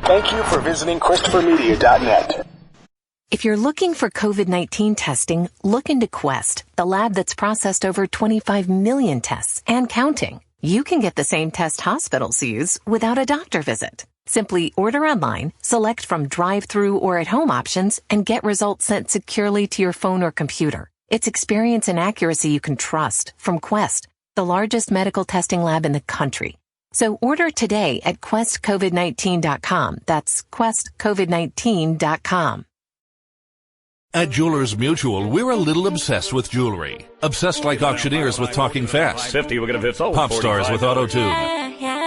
Thank you for visiting ChristopherMedia.net. If you're looking for COVID-19 testing, look into Quest, the lab that's processed over 25 million tests and counting. You can get the same test hospitals use without a doctor visit. Simply order online, select from drive-through or at-home options, and get results sent securely to your phone or computer. It's experience and accuracy you can trust from Quest, the largest medical testing lab in the country. So order today at questcovid19.com. That's questcovid19.com. At Jewelers Mutual, we're a little obsessed with jewelry. Obsessed like auctioneers with talking fast. 50, we're going to sold. Pop stars with auto-tune. Yeah.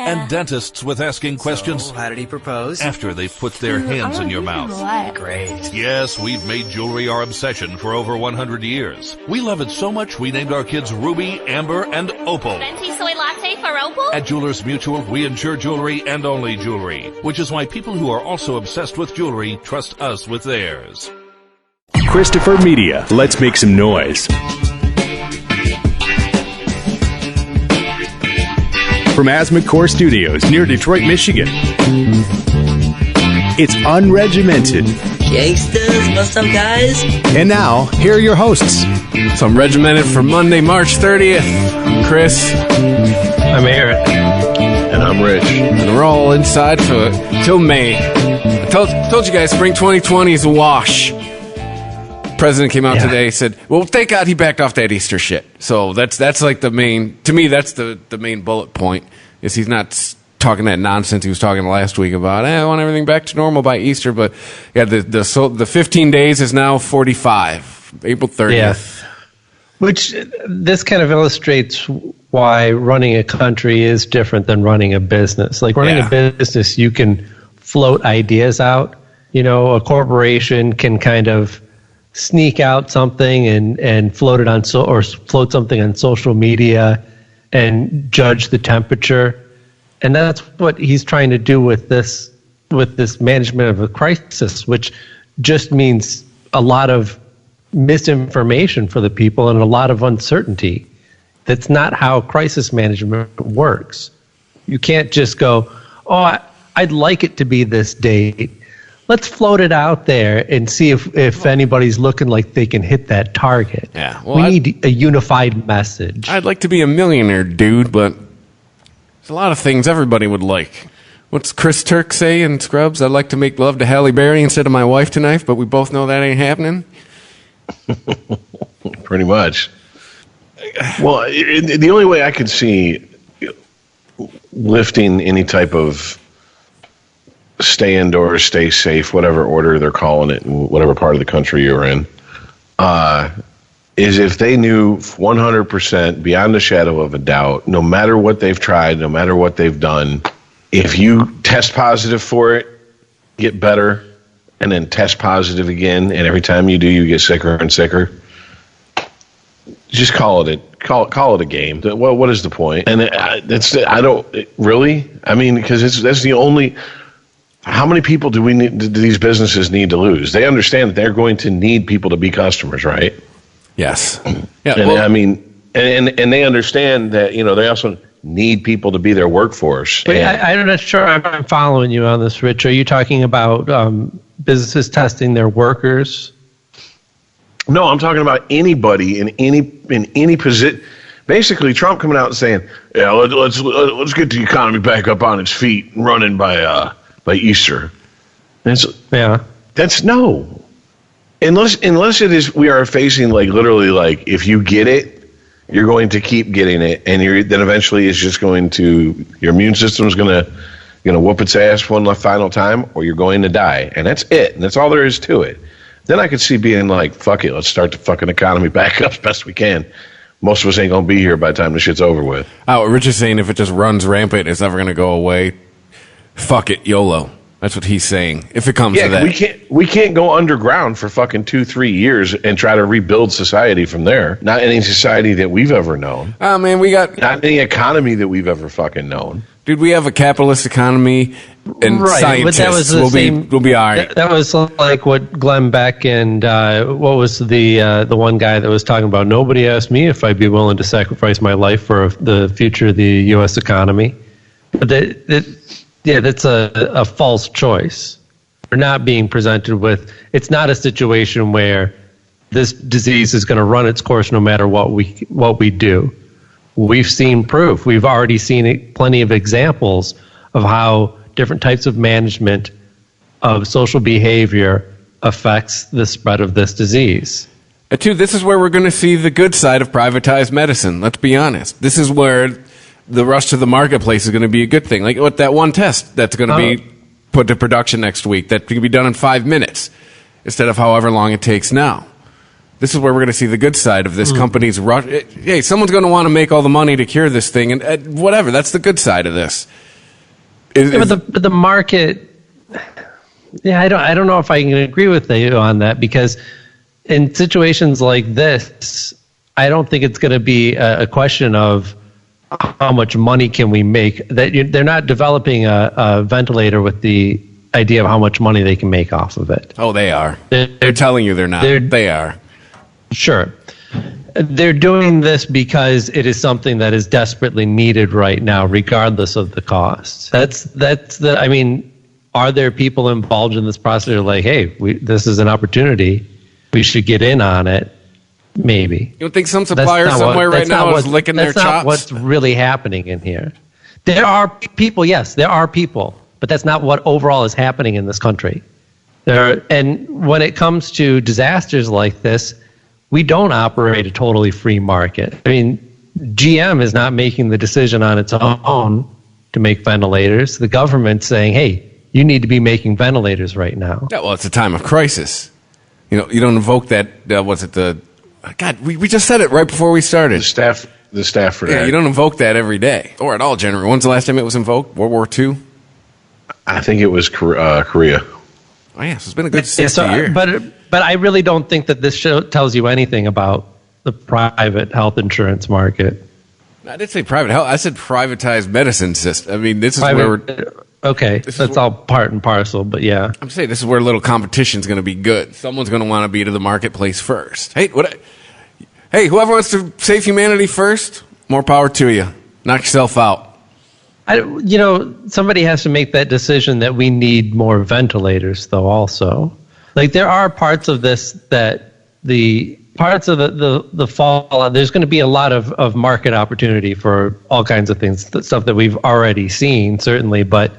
And dentists with asking questions. So, how did he propose? After they've put their hands in your mouth. Great. Yes, we've made jewelry our obsession for over 100 years. We love it so much we named our kids Ruby, Amber, and Opal. Venti soy latte for Opal? At Jewelers Mutual, we insure jewelry and only jewelry, which is why people who are also obsessed with jewelry trust us with theirs. Christopher Media. Let's make some noise. From Asthma Core Studios near Detroit, Michigan, it's Unregimented. Gangsters, what's up, guys? And now, here are your hosts. So I'm regimented for Monday, March 30th. I'm Chris. I'm Eric. And I'm Rich. And we're all inside for till May. I told you guys, spring 2020 is a wash. President came out today, said, well, thank God he backed off that Easter shit. So that's like the main, to me, that's the main bullet point, is he's not talking that nonsense he was talking last week about, I want everything back to normal by Easter. But yeah, the 15 days is now 45, April 30th. Yeah. Which this kind of illustrates why running a country is different than running a business. Like running a business, you can float ideas out. You know, a corporation can kind of sneak out something and float it on or float something on social media and judge the temperature, and that's what he's trying to do with this management of a crisis, which just means a lot of misinformation for the people and a lot of uncertainty. That's not how crisis management works. You can't just go, oh, I'd like it to be this date. Let's float it out there and see if anybody's looking like they can hit that target. Yeah, well, we need a unified message. I'd like to be a millionaire, dude, but there's a lot of things everybody would like. What's Chris Turk say in Scrubs? I'd like to make love to Halle Berry instead of my wife tonight, but we both know that ain't happening. Pretty much. Well, the only way I could see lifting any type of stay indoors, stay safe, whatever order they're calling it in whatever part of the country you're in, is if they knew 100% beyond a shadow of a doubt, no matter what they've tried, no matter what they've done, if you test positive for it, get better, and then test positive again, and every time you do, you get sicker and sicker, just call it a game. What is the point? And really? I mean, because that's the only. How many people do these businesses need to lose? They understand that they're going to need people to be customers, right? Yes. Yeah. And I mean, and they understand that, you know, they also need people to be their workforce. But I'm not sure I'm following you on this, Rich. Are you talking about businesses testing their workers? No, I'm talking about anybody in any position. Basically, Trump coming out and saying, "Yeah, let's get the economy back up on its feet and running by Easter." That's no. Unless it is, we are facing like literally like if you get it, you're going to keep getting it, and then eventually it's just going to, your immune system's gonna whoop its ass one final time, or you're going to die, and that's it, and that's all there is to it. Then I could see being like, fuck it, let's start the fucking economy back up as best we can. Most of us ain't gonna be here by the time the shit's over with. Oh, Rich is saying if it just runs rampant, it's never gonna go away. Fuck it, YOLO. That's what he's saying. If it comes to that, we can't go underground for fucking 2-3 years and try to rebuild society from there. Not any society that we've ever known. Oh man, not any economy that we've ever fucking known. Dude, we have a capitalist economy, and scientists will be all right. That was like what Glenn Beck and what was the one guy that was talking about? Nobody asked me if I'd be willing to sacrifice my life for the future of the U.S. economy. But Yeah, that's a false choice. We're not being presented with, it's not a situation where this disease is going to run its course no matter what we do. We've seen proof. We've already seen plenty of examples of how different types of management of social behavior affects the spread of this disease. And two, this is where we're going to see the good side of privatized medicine. Let's be honest. This is where the rush to the marketplace is going to be a good thing. Like what that one test that's going to be put to production next week that can be done in 5 minutes instead of however long it takes now. This is where we're going to see the good side of this company's rush. Hey, someone's going to want to make all the money to cure this thing, and whatever. That's the good side of this. But the market, I don't know if I can agree with you on that, because in situations like this, I don't think it's going to be a question of how much money can we make. They're not developing a ventilator with the idea of how much money they can make off of it. Oh, they are. They're telling you they're not. They are. Sure. They're doing this because it is something that is desperately needed right now, regardless of the cost. Are there people involved in this process who are like, hey, this is an opportunity, we should get in on it? Maybe. You don't think some supplier somewhere right now is licking their chops? That's not what's really happening in here. There are people, yes, there are people, but that's not what overall is happening in this country. And when it comes to disasters like this, we don't operate a totally free market. I mean, GM is not making the decision on its own to make ventilators. The government's saying, hey, you need to be making ventilators right now. Yeah, well, it's a time of crisis. You don't invoke that, we just said it right before we started. The staff for that. Yeah, you don't invoke that every day or at all, generally. When's the last time it was invoked? World War II? I think it was Korea. Oh, yeah, so it's been a good 60 years. But I really don't think that this show tells you anything about the private health insurance market. I did say private health. I said privatized medicine system. I mean, this is where we're... Okay, that's all part and parcel, but yeah. I'm saying this is where little competition's going to be good. Someone's going to want to be to the marketplace first. Hey, whoever wants to save humanity first, more power to you. Knock yourself out. Somebody has to make that decision that we need more ventilators, though, also. Like, there are parts of this that the parts of the fall, there's going to be a lot of market opportunity for all kinds of things, stuff that we've already seen, certainly, but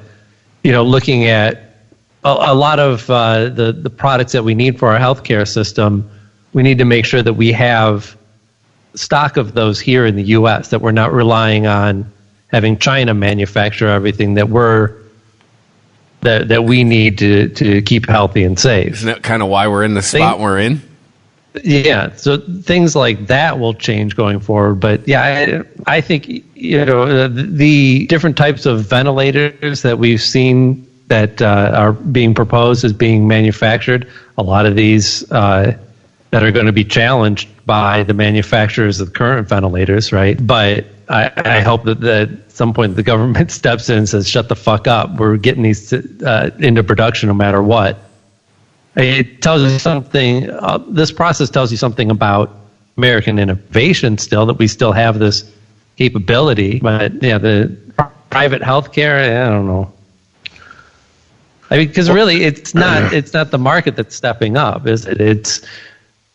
looking at a lot of the products that we need for our healthcare system, we need to make sure that we have stock of those here in the U.S., that we're not relying on having China manufacture everything that we need to keep healthy and safe. Isn't that kind of why we're in the spot we're in? Yeah, so things like that will change going forward. But yeah, I think the different types of ventilators that we've seen that are being proposed as being manufactured, a lot of these that are going to be challenged by the manufacturers of the current ventilators, right? But I hope that at some point the government steps in and says, shut the fuck up. We're getting these into production no matter what. It tells you something, this process tells you something about American innovation still, that we still have this capability. But yeah, the private healthcare, I don't know. I mean, because really it's not the market that's stepping up, is it? It's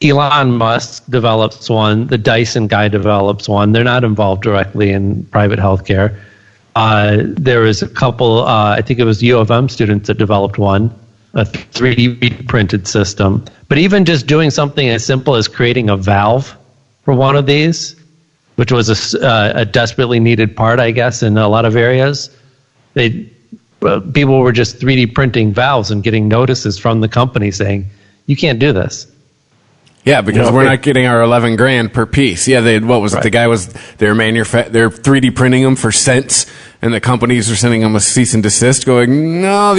Elon Musk develops one, the Dyson guy develops one. They're not involved directly in private healthcare. There was a couple, I think it was U of M students that developed one, a 3D printed system. But even just doing something as simple as creating a valve for one of these, which was a desperately needed part, I guess, in a lot of areas, people were just 3D printing valves and getting notices from the company saying, you can't do this. Yeah, because we're not getting our $11,000 per piece. Yeah, they're 3D printing them for cents, and the companies are sending them a cease and desist, going, no,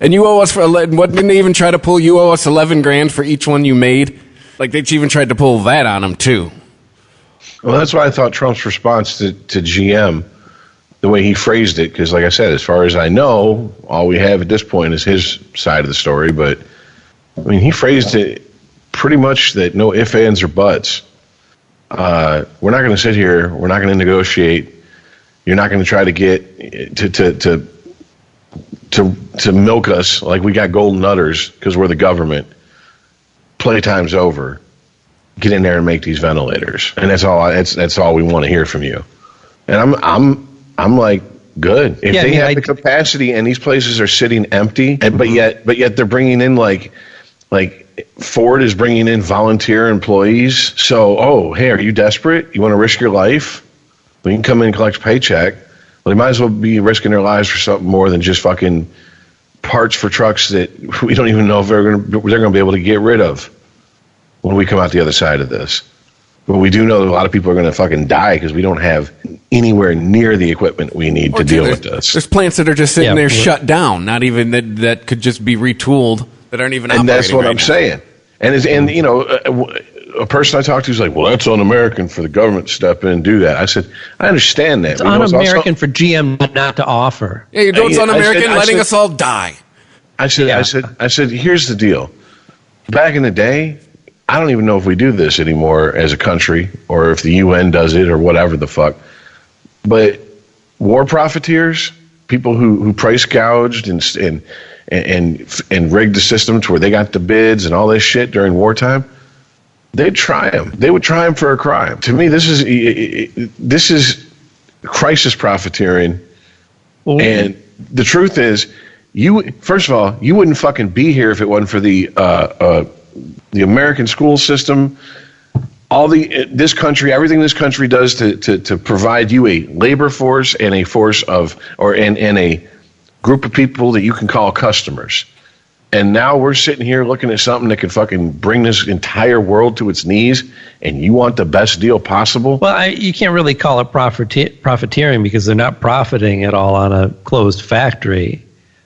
and you owe us what didn't they even try to pull? You owe us $11,000 for each one you made. Like they even tried to pull that on them too. Well, that's why I thought Trump's response to GM, the way he phrased it, because like I said, as far as I know, all we have at this point is his side of the story. But I mean, he phrased it pretty much that no ifs, ands, or buts. We're not going to sit here. We're not going to negotiate. You're not going to try to get to to milk us like we got golden udders because we're the government. Playtime's over. Get in there and make these ventilators, and that's all we want to hear from you. And I'm like, good. If they have the capacity, and these places are sitting empty, but yet they're bringing in like Ford is bringing in volunteer employees. So, hey, are you desperate? You want to risk your life? Well, you can come in and collect a paycheck. Well, they might as well be risking their lives for something more than just fucking parts for trucks that we don't even know if they're going to be able to get rid of when we come out the other side of this. But we do know that a lot of people are going to fucking die because we don't have anywhere near the equipment we need to deal with this. There's plants that are just sitting there shut down, not even that could just be retooled, that aren't even operating. And that's what right I'm now. saying. And you know, a person I talked to is like, well, that's un-American for the government to step in and do that. I said, I understand that. It's un-American for GM not to offer. Yeah, you know it's un-American, letting us all die. I said, here's the deal. Back in the day, I don't even know if we do this anymore as a country or if the UN does it or whatever the fuck. But war profiteers, people who price gouged and rigged the system to where they got the bids and all this shit during wartime, they'd try them. They would try them for a crime. To me, this is crisis profiteering. Ooh. And the truth is, first of all, you wouldn't fucking be here if it wasn't for the American school system, everything this country does to provide you a labor force and a force of, and a group of people that you can call customers. And now we're sitting here looking at something that could fucking bring this entire world to its knees, and you want the best deal possible? Well, you can't really call it profiteering because they're not profiting at all on a closed factory.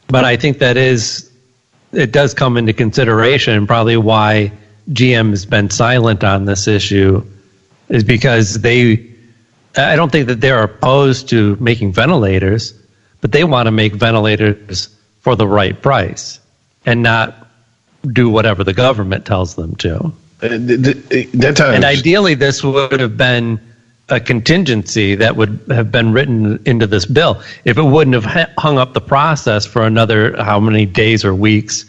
But I think it does come into consideration, and probably why GM has been silent on this issue is because I don't think that they're opposed to making ventilators, but they want to make ventilators for the right price and not do whatever the government tells them to. And ideally, this would have been a contingency that would have been written into this bill. If it wouldn't have hung up the process for another how many days or weeks,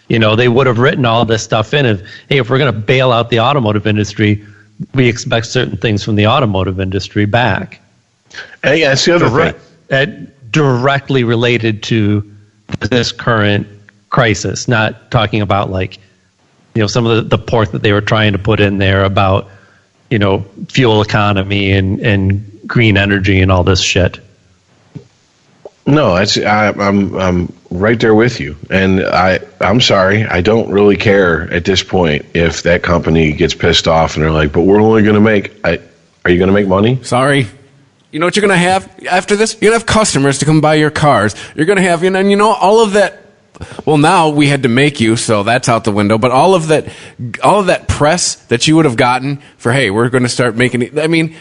they would have written all this stuff in of, hey, if we're going to bail out the automotive industry, we expect certain things from the automotive industry back. Hey, that's the other thing. Directly related to this current crisis, not talking about some of the pork that they were trying to put in there about, fuel economy and green energy and all this shit. No, I'm right there with you, and I'm sorry, I don't really care at this point if that company gets pissed off and they're like, but we're only going to make. Are you going to make money? Sorry. You know what you're going to have after this? You're going to have customers to come buy your cars. You're going to have, all of that. Well, now we had to make you, so that's out the window. But all of that press that you would have gotten for, hey, we're going to start making it. I mean,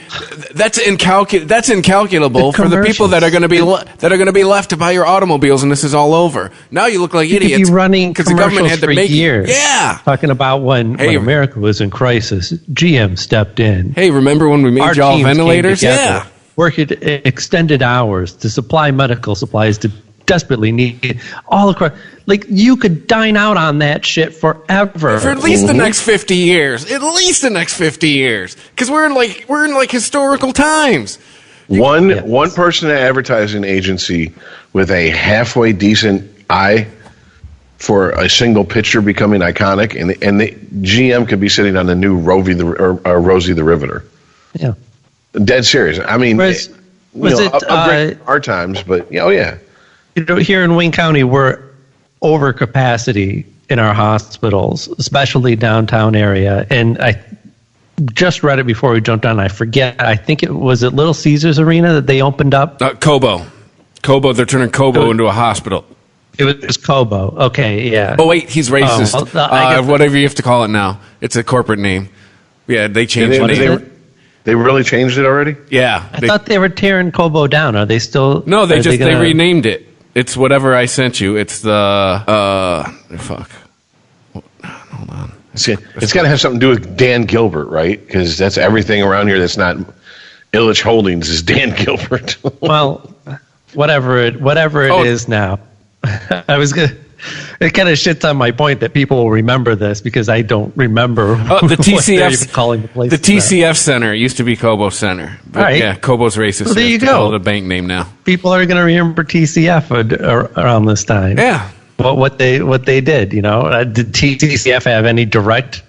that's incalculable for the people that are going to be left to buy your automobiles, and this is all over. Now you look like idiots. You could be running because the government had to make years. Yeah, talking about when America was in crisis, GM stepped in. Hey, remember when we made y'all ventilators? Yeah, worked extended hours to supply medical supplies to desperately needed all across. You could dine out on that shit forever for at least the next 50 years. At least the next 50 years, because we're in historical times. One person at an advertising agency with a halfway decent eye for a single picture becoming iconic, and the GM could be sitting on the new Rosie the Riveter. Yeah, dead serious. I mean, was it our times? But yeah. Here in Wayne County, we're over capacity in our hospitals, especially downtown area. And I just read it before we jumped on. I forget. I think it was at Little Caesars Arena that they opened up. Cobo. They're turning Cobo into a hospital. It was Cobo. Okay, yeah. Oh wait, he's racist. Whatever you have to call it now. It's a corporate name. Yeah, they changed the name. They really changed it already? Yeah. I thought they were tearing Cobo down. Are they still? No, they renamed it. It's whatever I sent you. It's the fuck. Hold on. It's got to have something to do with Dan Gilbert, right? Because that's everything around here that's not Illich Holdings is Dan Gilbert. Well, whatever it is now. I was gonna. It kind of shits on my point that people will remember this because I don't remember. Oh, the TCF calling the place. The TCF Center used to be Kobo Center. But right. Yeah, Kobo's racist. Well, there you go. Call it a bank name now. People are going to remember TCF around this time. Yeah. What they did, Did TCF have any direct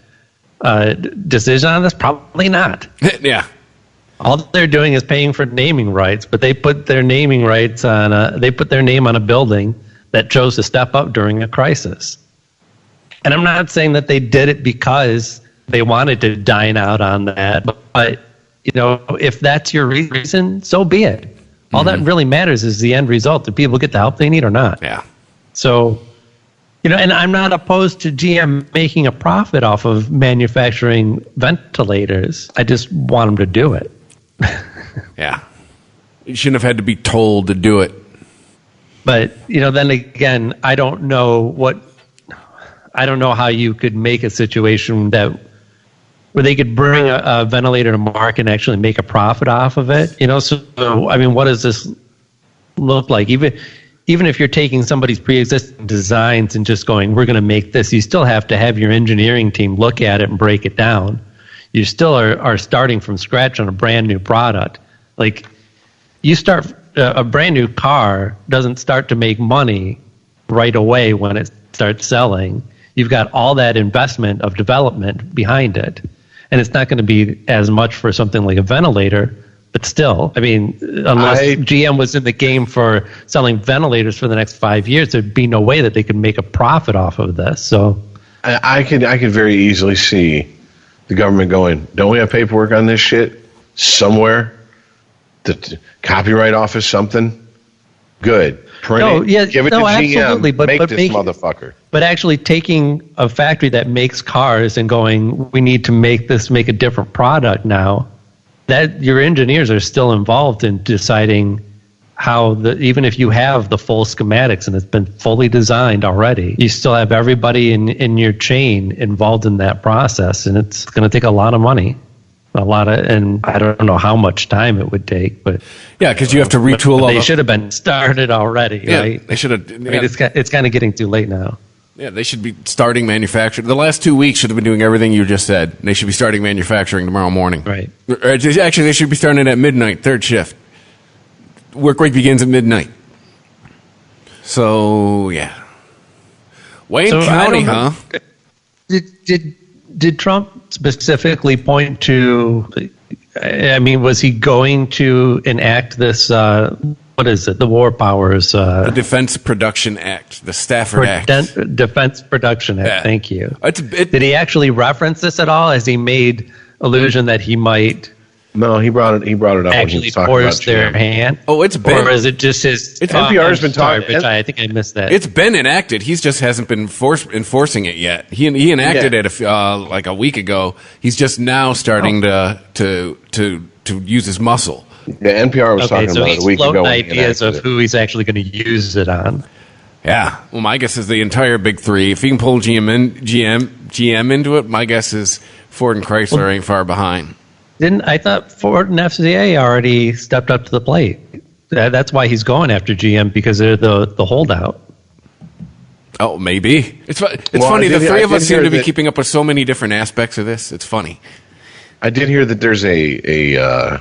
decision on this? Probably not. Yeah. All they're doing is paying for naming rights, but they put their naming rights on. They put their name on a building that chose to step up during a crisis. And I'm not saying that they did it because they wanted to dine out on that, but if that's your reason, so be it. All that really matters is the end result. Do people get the help they need or not? Yeah. So, and I'm not opposed to GM making a profit off of manufacturing ventilators. I just want them to do it. Yeah. You shouldn't have had to be told to do it. But, then again, I don't know how you could make a situation where they could bring a ventilator to market and actually make a profit off of it. So, I mean, what does this look like? Even if you're taking somebody's pre-existing designs and just going, we're going to make this, you still have to have your engineering team look at it and break it down. You still are starting from scratch on a brand new product. Like, you start a brand new car doesn't start to make money right away when it starts selling. You've got all that investment of development behind it. And it's not going to be as much for something like a ventilator, but still, I mean, unless GM was in the game for selling ventilators for the next 5 years, there'd be no way that they could make a profit off of this. So I could very easily see the government going, don't we have paperwork on this shit somewhere? The copyright office, something good. Print it, give it to GM, but make this motherfucker. But actually taking a factory that makes cars and going, we need to make a different product now, that your engineers are still involved in deciding how even if you have the full schematics and it's been fully designed already, you still have everybody in your chain involved in that process, and it's going to take a lot of money. And I don't know how much time it would take, but yeah, because you have to retool. They should have been started already, right? They should have. I mean, it's kind of getting too late now. Yeah, they should be starting manufacturing. The last 2 weeks should have been doing everything you just said. They should be starting manufacturing tomorrow morning. Right. Actually, they should be starting at midnight, third shift. Work week begins at midnight. So yeah, Wayne County, huh? Did Trump specifically point to, I mean, was he going to enact this, what is it, the War Powers? The Defense Production Act, the Stafford Act. Defense Production Act, Yeah. Thank you. Did he actually reference this at all? Has he made allusion that he might No, he brought it up when he actually was talking force about their GM. hand? Oh, it's been. Or is it just his... NPR's been sorry, talking- Rich, I think I missed that. It's been enacted. He just hasn't been enforcing it yet. He enacted it like a week ago. He's just now starting to use his muscle. Yeah, NPR was talking so about it he's a week ago. floating when he ideas of enacted it. who he's actually going to use it on. Yeah. Well, my guess is the entire big three. If he can pull GM into it, my guess is Ford and Chrysler ain't far behind. I thought Ford and FCA already stepped up to the plate. That's why he's going after GM, because they're the holdout. Oh, maybe. It's Well, funny. The three of I us did seem hear to be that- keeping up with so many different aspects of this. It's funny. I did hear that there's Well,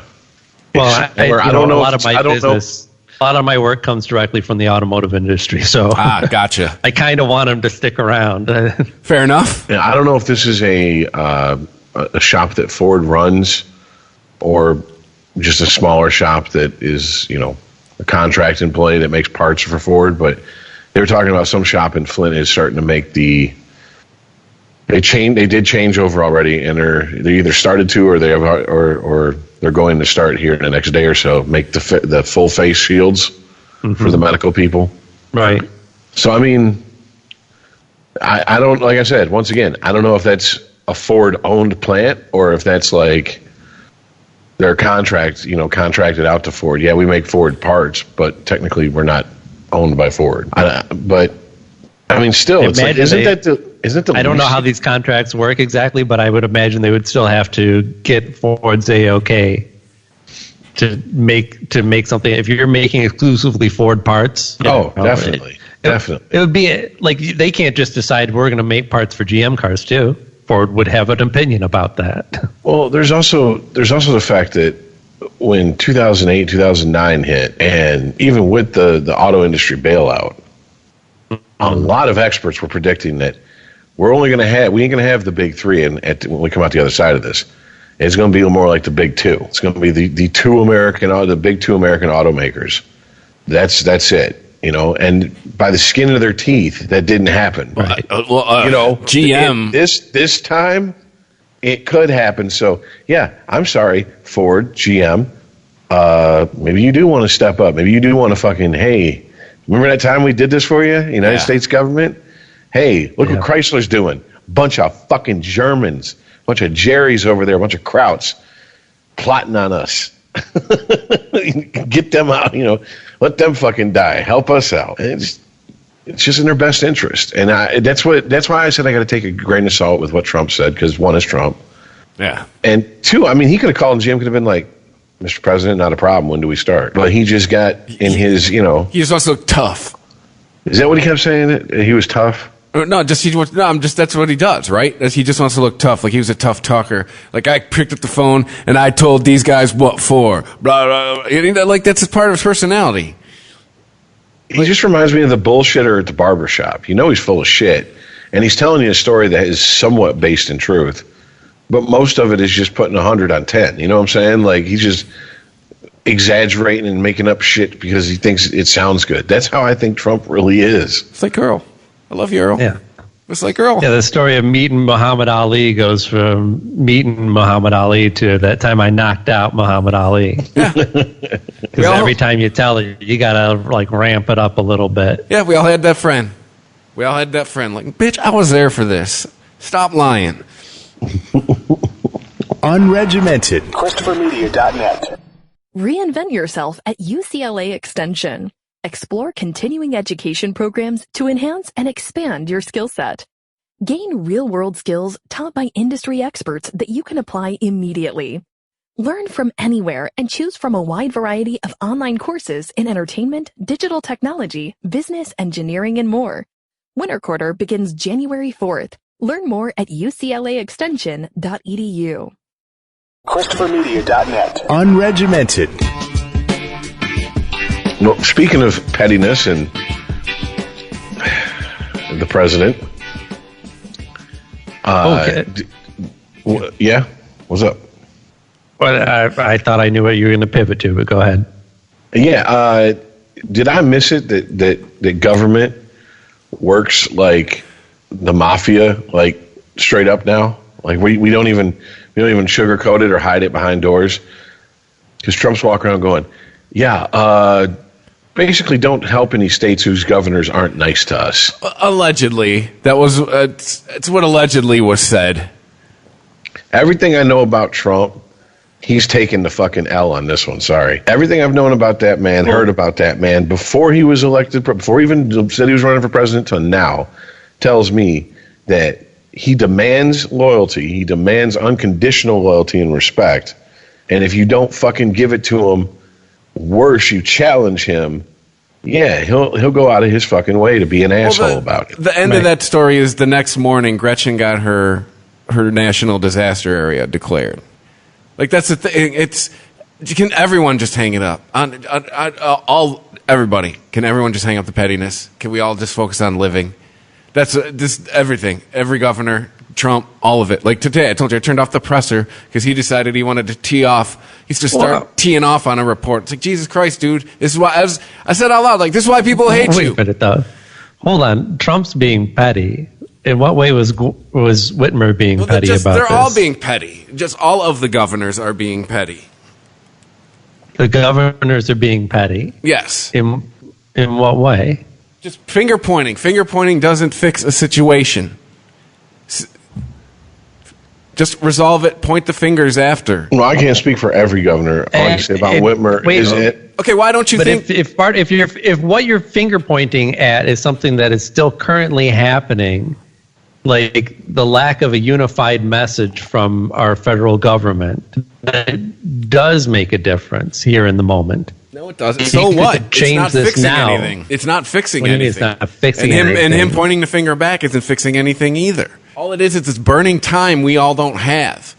I don't know. A lot of my business, a lot of my work comes directly from the automotive industry, so Gotcha. I kind of want him to stick around. Fair enough. I don't know if this is a shop that Ford runs, or just a smaller shop that is, a contract employee that makes parts for Ford. But they were talking about some shop in Flint is starting to make They did change over already, and they either started to, or they have, or they're going to start here in the next day or so. Make the full face shields for the medical people. Right. So I mean, I don't, like I said, once again, I don't know if that's a Ford owned plant or if that's like their contracted out to Ford. Yeah, we make Ford parts, but technically we're not owned by Ford. But I mean, still, it's like, isn't the I don't know how these contracts work exactly, but I would imagine they would still have to get Ford's okay to make something. If you're making exclusively Ford parts, definitely. Definitely. It would be like they can't just decide we're going to make parts for GM cars too. Ford would have an opinion about that. Well, there's also the fact that when 2008, 2009 hit, and even with the auto industry bailout, a lot of experts were predicting that we ain't going to have the big three, and when we come out the other side of this, it's going to be more like the big two. It's going to be the big two American automakers. That's it. And by the skin of their teeth, that didn't happen. Right? GM. This time, it could happen. So, yeah, I'm sorry, Ford, GM. Maybe you do want to step up. Maybe you do want to hey, remember that time we did this for you, United States government? Hey, look what Chrysler's doing. Bunch of fucking Germans, bunch of Jerrys over there, a bunch of Krauts plotting on us. Get them out, let them fucking die. Help us out. It's just in their best interest. And that's why I said I got to take a grain of salt with what Trump said, because one is Trump. Yeah. And two, he could have called and GM could have been like, Mr. President, not a problem. When do we start? But he just got in his, He just wants to look tough. Is that what he kept saying? That he was tough? No, that's what he does, right? He just wants to look tough, like he was a tough talker. Like I picked up the phone and I told these guys what for. Blah, blah. Like that's a part of his personality. He just reminds me of the bullshitter at the barbershop. He's full of shit, and he's telling you a story that is somewhat based in truth, but most of it is just putting 100 on 10. You know what I'm saying? Like he's just exaggerating and making up shit because he thinks it sounds good. That's how I think Trump really is. It's like Earl. I love you, Earl. Yeah. It's like Earl. Yeah, the story of meeting Muhammad Ali goes from meeting Muhammad Ali to that time I knocked out Muhammad Ali. Yeah. Because every time you tell it, you got to ramp it up a little bit. Yeah, we all had that friend. Like, bitch, I was there for this. Stop lying. Unregimented. ChristopherMedia.net. Reinvent yourself at UCLA Extension. Explore continuing education programs to enhance and expand your skill set. Gain real-world skills taught by industry experts that you can apply immediately. Learn from anywhere and choose from a wide variety of online courses in entertainment, digital technology, business, engineering, and more. Winter quarter begins January 4th. Learn more at uclaextension.edu. ChristopherMedia.net. Unregimented. Well, speaking of pettiness and the president, yeah, what's up? Well, I thought I knew what you were going to pivot to, but go ahead. Yeah, did I miss it that government works like the mafia, like straight up now? Like we don't even sugarcoat it or hide it behind doors, because Trump's walking around going, yeah, basically don't help any states whose governors aren't nice to us. Allegedly. That was it's what allegedly was said. Everything I know about Trump, he's taken the fucking L on this one. Sorry. Everything I've known about that man, heard about that man, before he was elected, before he even said he was running for president till now, tells me that he demands loyalty. He demands unconditional loyalty and respect. And if you don't fucking give it to him, worse, you challenge him, yeah, he'll go out of his fucking way to be an asshole about it. The end of that story is the next morning, Gretchen got her national disaster area declared. Like, that's the thing. Can everyone just hang it up? Everybody. Can everyone just hang up the pettiness? Can we all just focus on living? That's just everything. Every governor, Trump, all of it. Like today, I told you I turned off the presser because he decided he wanted to tee off. He used to start teeing off on a report. It's like, Jesus Christ, dude. This is why I said out loud, like, this is why people hate you. Wait a minute, though. Hold on. Trump's being petty. In what way was Whitmer being petty about they're this? all being petty. Just all of the governors are being petty. The governors are being petty? Yes. In what way? Just finger pointing. Finger pointing doesn't fix a situation. Just resolve it. Point the fingers after. Well, I can't speak for every governor. All I can say about Whitmer is it. Okay, why don't you think? If what you're finger pointing at is something that is still currently happening, like the lack of a unified message from our federal government, that does make a difference here in the moment. No, it doesn't. So what? It's change not this fixing now. anything. It's not fixing What do you mean anything. it's not fixing and anything? him pointing the finger back isn't fixing anything either. All it is it's burning time we all don't have.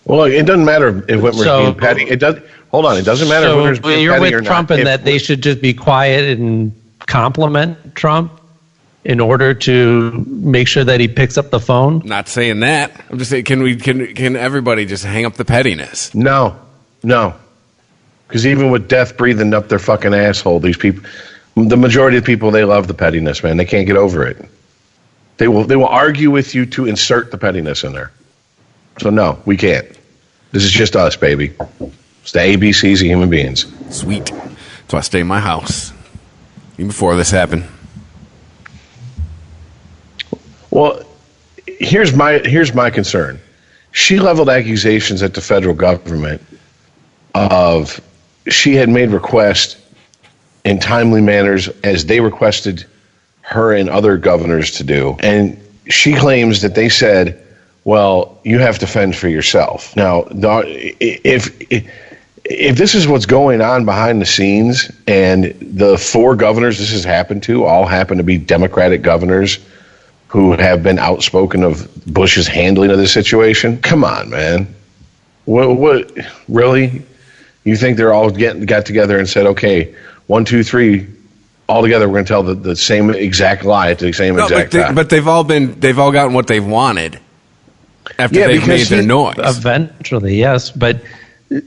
Well, it doesn't matter if Whitmer's being petty. It does. Hold on. It doesn't matter if Whitmer's being you're petty or with not. Trump in that they should just be quiet and compliment Trump in order to make sure that he picks up the phone? Not saying that. I'm just saying, can everybody just hang up the pettiness? No. Because even with death breathing up their fucking asshole, these people, the majority of people, they love the pettiness, man. They can't get over it. They will argue with you to insert the pettiness in there. So no, we can't. This is just us, baby. It's the ABCs of human beings. Sweet. So I stay in my house. Even before this happened. Well, here's my concern. She leveled accusations at the federal government of she had made requests in timely manners as they requested her and other governors to do. And she claims that they said, well, you have to fend for yourself. Now, if this is what's going on behind the scenes and the 4 governors this has happened to all happen to be Democratic governors who have been outspoken of Bush's handling of the situation, come on, man. What really? You think they're all got together and said, okay, 1, 2, 3, all together we're going to tell the same exact lie at the same exact time. But they've all gotten what they've wanted after they've made their noise. Eventually, yes, but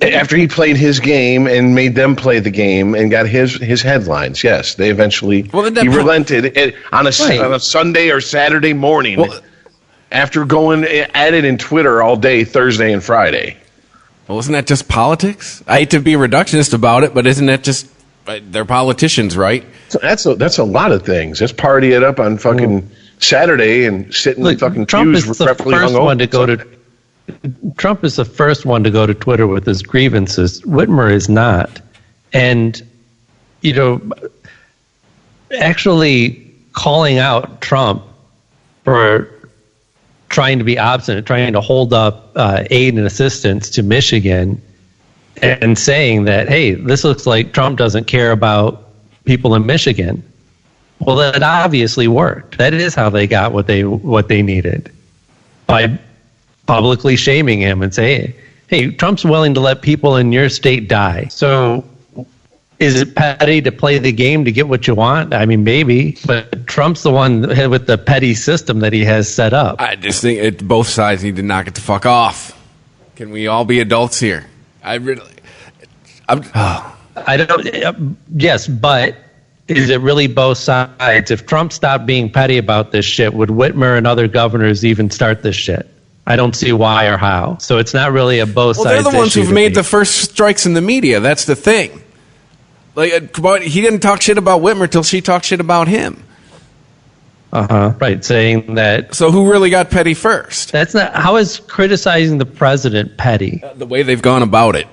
after he played his game and made them play the game and got his headlines, yes, they eventually he relented on a Sunday or Saturday morning after going at it in Twitter all day Thursday and Friday. Well, isn't that just politics? I hate to be reductionist about it, but isn't that just they're politicians, right? So that's a lot of things. Let's party it up on fucking Saturday and sit in fucking Trump pews is the first one to go to. Trump is the first one to go to Twitter with his grievances. Whitmer is not, and actually calling out Trump for trying to be obstinate, trying to hold up aid and assistance to Michigan, and saying that, hey, this looks like Trump doesn't care about people in Michigan. Well, that obviously worked. That is how they got what they needed, by publicly shaming him and saying, hey, Trump's willing to let people in your state die. So is it petty to play the game to get what you want? I mean, maybe, but Trump's the one with the petty system that he has set up. I just think both sides need to knock it the fuck off. Can we all be adults here? Yes, but is it really both sides? If Trump stopped being petty about this shit, would Whitmer and other governors even start this shit? I don't see why or how. So it's not really a both sides issue. Well, they're the ones who've made the first strikes in the media. That's the thing. Like, he didn't talk shit about Whitmer till she talked shit about him. Right, saying that. So who really got petty first? That's not. How is criticizing the president petty? The way they've gone about it.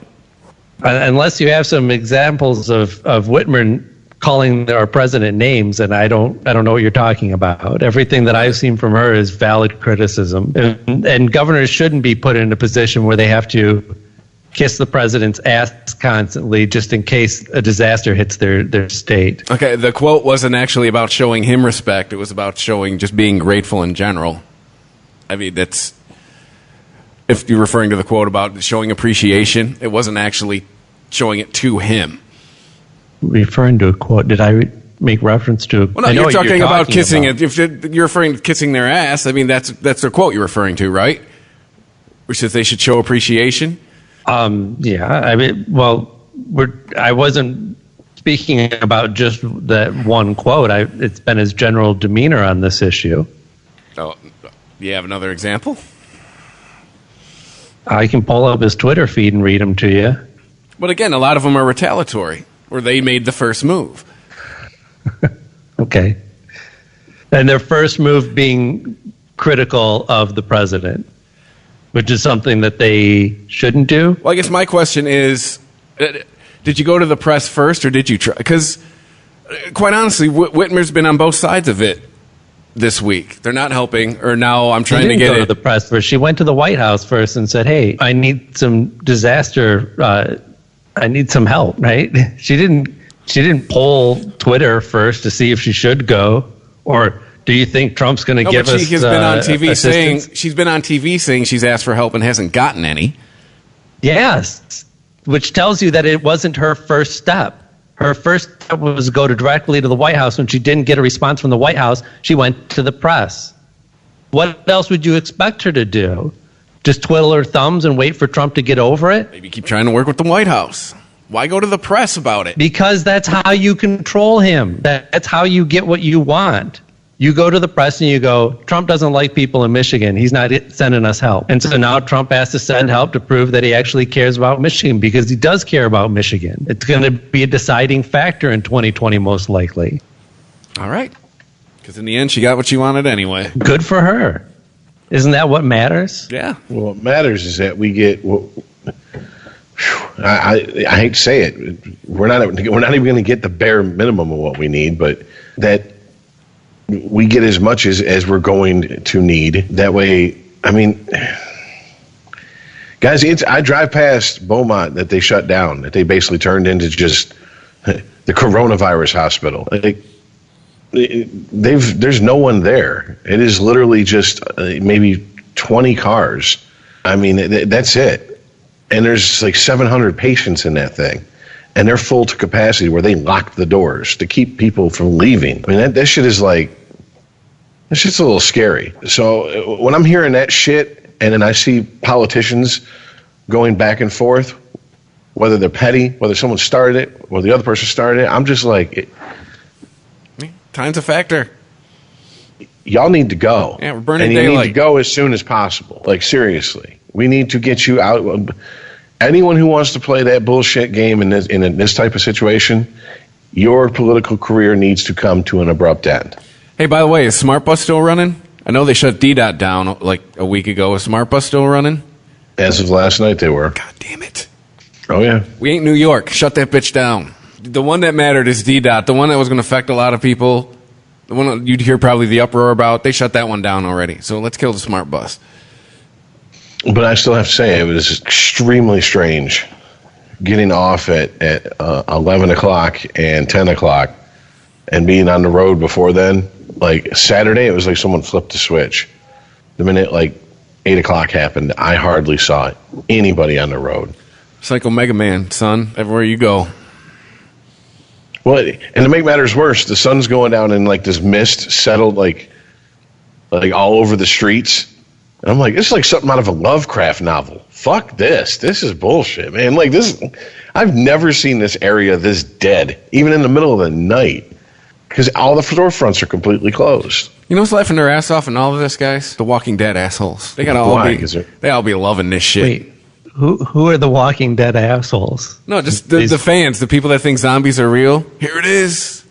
Unless you have some examples of Whitmer calling our president names, and I don't know what you're talking about. Everything that I've seen from her is valid criticism, and governors shouldn't be put in a position where they have to kiss the president's ass constantly just in case a disaster hits their state. Okay, the quote wasn't actually about showing him respect. It was about just being grateful in general. I mean, that's, if you're referring to the quote about showing appreciation, it wasn't actually showing it to him. Referring to a quote, did I make reference to? Well, no, you're talking about kissing it. If you're referring to kissing their ass, I mean, that's the quote you're referring to, right? Which says they should show appreciation. Yeah, I mean, well, I wasn't speaking about just that one quote. It's been his general demeanor on this issue. Oh, you have another example? I can pull up his Twitter feed and read them to you. But again, a lot of them are retaliatory, or they made the first move. Okay. And their first move being critical of the president, which is something that they shouldn't do. Well, I guess my question is, did you go to the press first, or did you try? Because, quite honestly, Whitmer's been on both sides of it this week. They're not helping, or now I'm trying to get go to the press first. She went to the White House first and said, hey, I need some disaster I need some help, right? She didn't poll Twitter first to see if she should go, or do you think Trump's going to give us she has been on TV assistance? saying she's been on TV saying she's asked for help and hasn't gotten any. Yes, which tells you that it wasn't her first step. Her first step was to go directly to the White House. When she didn't get a response from the White House, she went to the press. What else would you expect her to do? Just twiddle her thumbs and wait for Trump to get over it? Maybe keep trying to work with the White House. Why go to the press about it? Because that's how you control him. That's how you get what you want. You go to the press and you go, Trump doesn't like people in Michigan. He's not sending us help. And so now Trump has to send help to prove that he actually cares about Michigan, because he does care about Michigan. It's going to be a deciding factor in 2020, most likely. All right. Because in the end, she got what she wanted anyway. Good for her. Isn't that what matters? Yeah. Well, what matters is that we get. I hate to say it, we're not even going to get the bare minimum of what we need, but that we get as much as we're going to need. That way, I mean, guys, I drive past Beaumont that they shut down, that they basically turned into just the coronavirus hospital. There's no one there. It is literally just maybe 20 cars. I mean, that's it. And there's like 700 patients in that thing. And they're full to capacity where they lock the doors to keep people from leaving. I mean, that shit is like, that shit's a little scary. So when I'm hearing that shit and then I see politicians going back and forth, whether they're petty, whether someone started it, or the other person started it, I'm just like... Time's a factor. Y'all need to go. Yeah, we're burning and you daylight. need to go as soon as possible. Like, seriously. We need to get you out. Anyone who wants to play that bullshit game in this type of situation, your political career needs to come to an abrupt end. Hey, by the way, is SmartBus still running? I know they shut DDOT down like a week ago. Is SmartBus still running? As of last night, they were. God damn it. Oh, yeah. We ain't New York. Shut that bitch down. The one that mattered is DDOT. The one that was going to affect a lot of people, the one you'd hear probably the uproar about, they shut that one down already. So let's kill the SmartBus. But I still have to say, it was extremely strange getting off at 11 o'clock and 10 o'clock and being on the road before then. Like Saturday, it was like someone flipped the switch. The minute like 8 o'clock happened, I hardly saw anybody on the road. Psycho Mega Man, son, everywhere you go. Well, and to make matters worse, the sun's going down and like this mist settled like all over the streets. And I'm like, this is like something out of a Lovecraft novel. Fuck this. This is bullshit, man. Like this, I've never seen this area this dead, even in the middle of the night, because all the storefronts are completely closed. You know what's laughing their ass off in all of this, guys? The Walking Dead assholes. They gotta all be loving this shit. Wait, who are the Walking Dead assholes? No, just the fans, the people that think zombies are real. Here it is.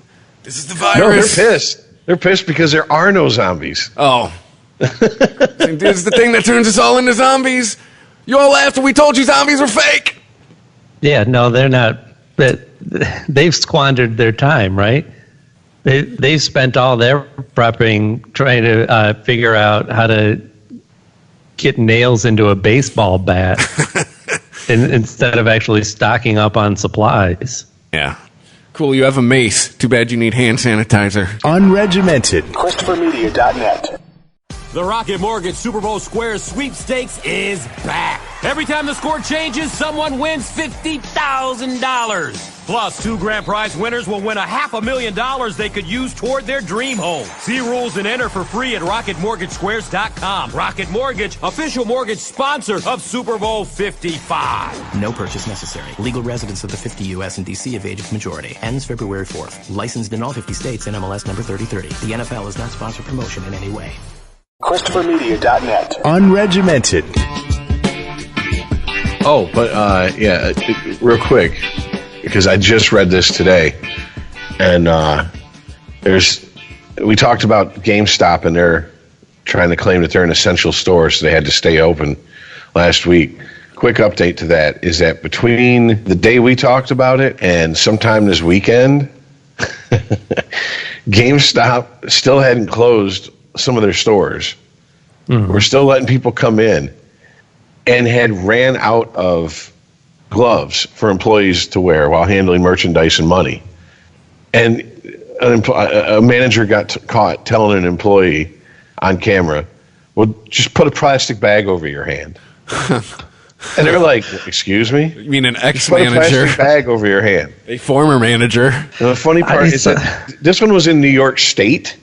This is the virus. No, they're pissed. They're pissed because there are no zombies. Oh. This is the thing that turns us all into zombies. You all laughed when we told you zombies were fake. Yeah, no, they're not. But they've squandered their time, right? They've spent all their prepping trying to figure out how to get nails into a baseball bat instead of actually stocking up on supplies. Yeah. Cool, you have a mace. Too bad you need hand sanitizer. Unregimented. ChristopherMedia.net. The Rocket Mortgage Super Bowl Squares Sweepstakes is back. Every time the score changes, someone wins $50,000. Plus, 2 grand prize winners will win $500,000 they could use toward their dream home. See rules and enter for free at RocketMortgageSquares.com. Rocket Mortgage, official mortgage sponsor of Super Bowl 55. No purchase necessary. Legal residents of the 50 U.S. and D.C. of age of majority. Ends February 4th. Licensed in all 50 states and MLS number 3030. The NFL is not sponsored promotion in any way. ChristopherMedia.net. Unregimented. Oh, but yeah, real quick, because I just read this today, and we talked about GameStop, and they're trying to claim that they're an essential store, so they had to stay open last week. Quick update to that is that between the day we talked about it and sometime this weekend, GameStop still hadn't closed some of their stores. Mm-hmm. We're still letting people come in, and had ran out of gloves for employees to wear while handling merchandise and money. And a manager got caught telling an employee on camera, well, just put a plastic bag over your hand. And they're like, excuse me? You mean an Put a ex-manager? plastic bag over your hand. A former manager. And the funny part is that this one was in New York State,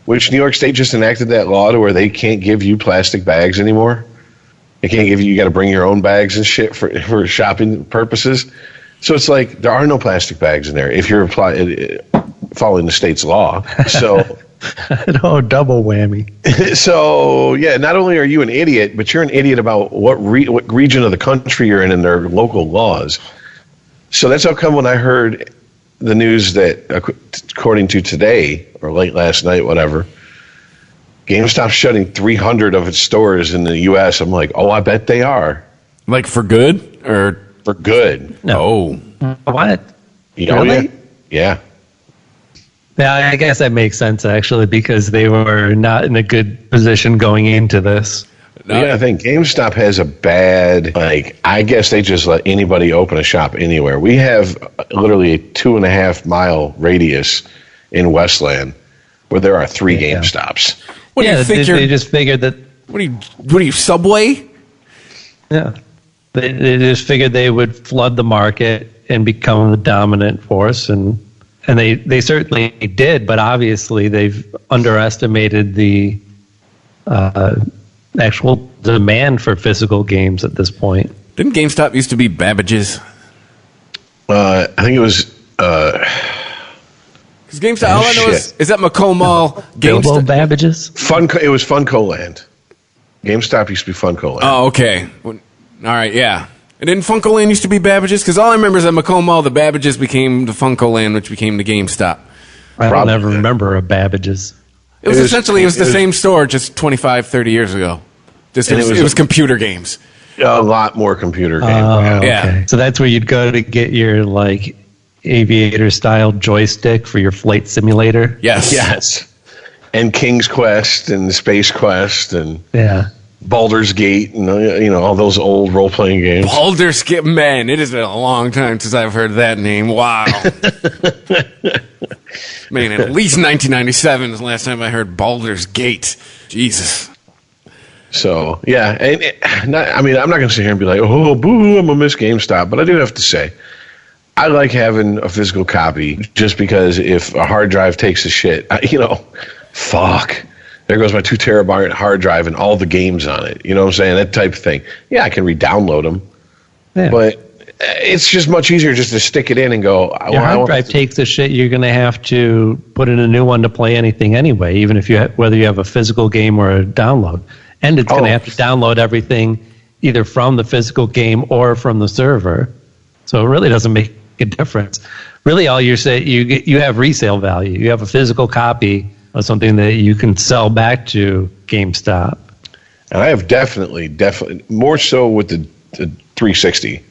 which New York State just enacted that law to where they can't give you plastic bags anymore. They can't give you got to bring your own bags and shit for shopping purposes. So it's like there are no plastic bags in there if you're following the state's law. So no, double whammy. So yeah, not only are you an idiot, but you're an idiot about what region of the country you're in and their local laws. So that's how come when I heard the news that, according to today or late last night, whatever, GameStop's shutting 300 of its stores in the U.S. I'm like, oh, I bet they are. Like for good or for good? No. What? Really? Yeah. Yeah, I guess that makes sense actually because they were not in a good position going into this. Yeah, I think GameStop has a bad, I guess they just let anybody open a shop anywhere. We have literally a 2.5 mile radius in Westland where there are 3 GameStops. What do you figure? They just figured that. What are you, Subway? Yeah. They just figured they would flood the market and become the dominant force, and they certainly did, but obviously they've underestimated the actual demand for physical games at this point. Didn't GameStop used to be Babbage's? I think it was... Because GameStop, all I know is at Macomb Mall. Bilbo Babbage's? It was Funko Land. GameStop used to be Funko Land. Oh, okay. All right, yeah. And didn't Funko Land used to be Babbage's? Because all I remember is at Macomb Mall, the Babbage's became the Funko Land, which became the GameStop. I don't ever remember a Babbage's. It was the same store just 25, 30 years ago. It was computer games. A lot more computer games. Yeah. So that's where you'd go to get your, aviator-style joystick for your flight simulator? Yes. And King's Quest and Space Quest and Baldur's Gate and all those old role-playing games. Baldur's Gate, man, it has been a long time since I've heard that name. Wow. Man, at least 1997 is the last time I heard Baldur's Gate. Jesus. So, yeah. I'm not going to sit here and be like, oh, boo, I'm going to miss GameStop. But I do have to say, I like having a physical copy just because if a hard drive takes a shit, fuck. There goes my 2 terabyte hard drive and all the games on it. You know what I'm saying? That type of thing. Yeah, I can re-download them. Yeah. But it's just much easier just to stick it in and go. Your hard drive takes a shit, you're going to have to put in a new one to play anything anyway, even if whether you have a physical game or a download. And it's going to have to download everything either from the physical game or from the server. So it really doesn't make a difference. Really, all you're saying, you have resale value. You have a physical copy of something that you can sell back to GameStop. And I have definitely more so with the 360.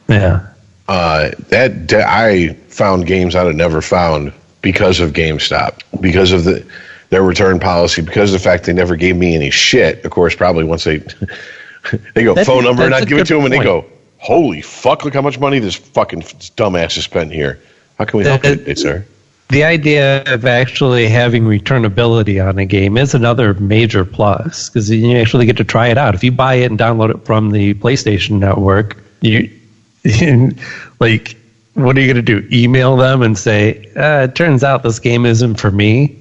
Yeah. I found games I'd have never found because of GameStop, because of their return policy, because of the fact they never gave me any shit. Of course, probably once they go phone number and I give it to them and they go, holy fuck, look how much money this fucking dumbass has spent here. How can we help you today, sir? The idea of actually having returnability on a game is another major plus because you actually get to try it out. If you buy it and download it from the PlayStation Network, what are you going to do? Email them and say, it turns out this game isn't for me?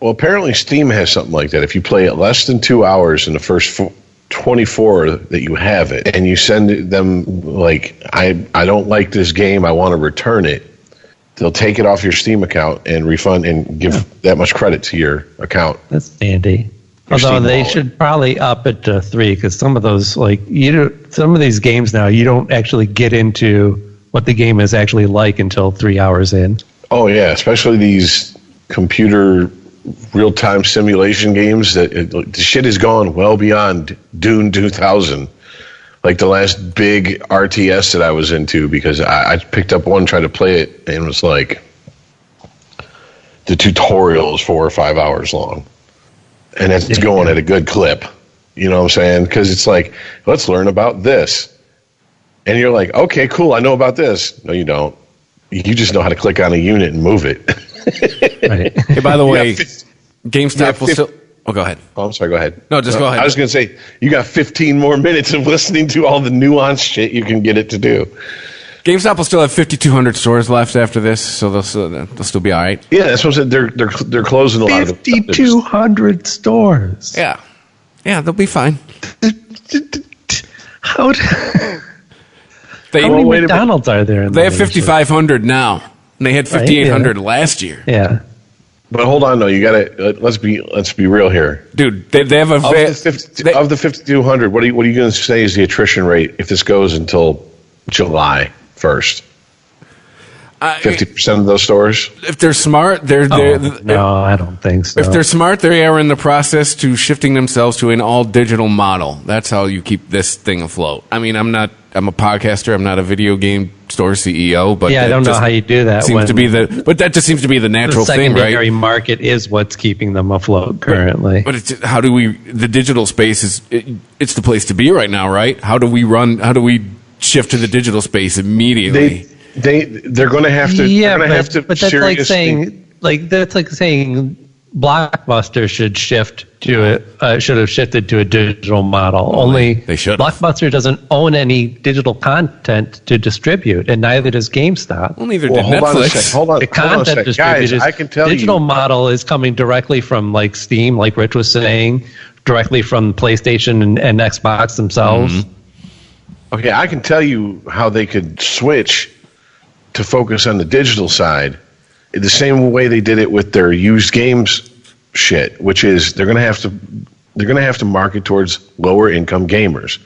Well, apparently Steam has something like that. If you play it less than 2 hours in the first 24 that you have it, and you send them I don't like this game, I want to return it, they'll take it off your Steam account and refund and give that much credit to your account. That's handy. Although they should probably up it to 3 because some of those some of these games now you don't actually get into what the game is actually like until 3 hours in. Oh yeah, especially these computer real-time simulation games that the shit has gone well beyond Dune 2000. Like the last big RTS that I was into because I picked up one, tried to play it, and it was like the tutorial is 4 or 5 hours long. And it's going at a good clip. You know what I'm saying? Because it's like, let's learn about this. And you're like, okay, cool, I know about this. No, you don't. You just know how to click on a unit and move it. Right. Hey, by the way, GameStop will still... Oh, go ahead. Oh, I'm sorry, go ahead. No, just go ahead. I was going to say, you got 15 more minutes of listening to all the nuanced shit you can get it to do. GameStop will still have 5,200 stores left after this, so they'll still be all right. Yeah, that's what I said. They're closing a lot of 5,200 stores. Yeah. Yeah, they'll be fine. How many McDonald's are there? They have 5,500 now. And they had 5,800 last year. Yeah. But hold on, though. You got to let's be real here, dude. They have a of the 5,200. What are you going to say is the attrition rate if this goes until July 1st? 50% of those stores. If they're smart, no, I don't think so. If they're smart, they are in the process to shifting themselves to an all digital model. That's how you keep this thing afloat. I mean, I'm a podcaster. I'm not a video game store CEO, but I don't know how you do that. But that just seems to be the natural thing, right? The secondary market is what's keeping them afloat currently. But it's, the digital space it's the place to be right now, right? How do we shift to the digital space immediately? They're going to have to. Yeah, but that's like saying Blockbuster should have shifted to a digital model. Only they should. Blockbuster doesn't own any digital content to distribute, and neither does GameStop. Well, neither did Netflix. Hold on the content distributors. Guys, I can tell digital model is coming directly from like Steam, like Rich was saying, directly from PlayStation and Xbox themselves. Mm-hmm. Okay, I can tell you how they could switch to focus on the digital side, the same way they did it with their used games shit, which is they're going to have to market towards lower income gamers,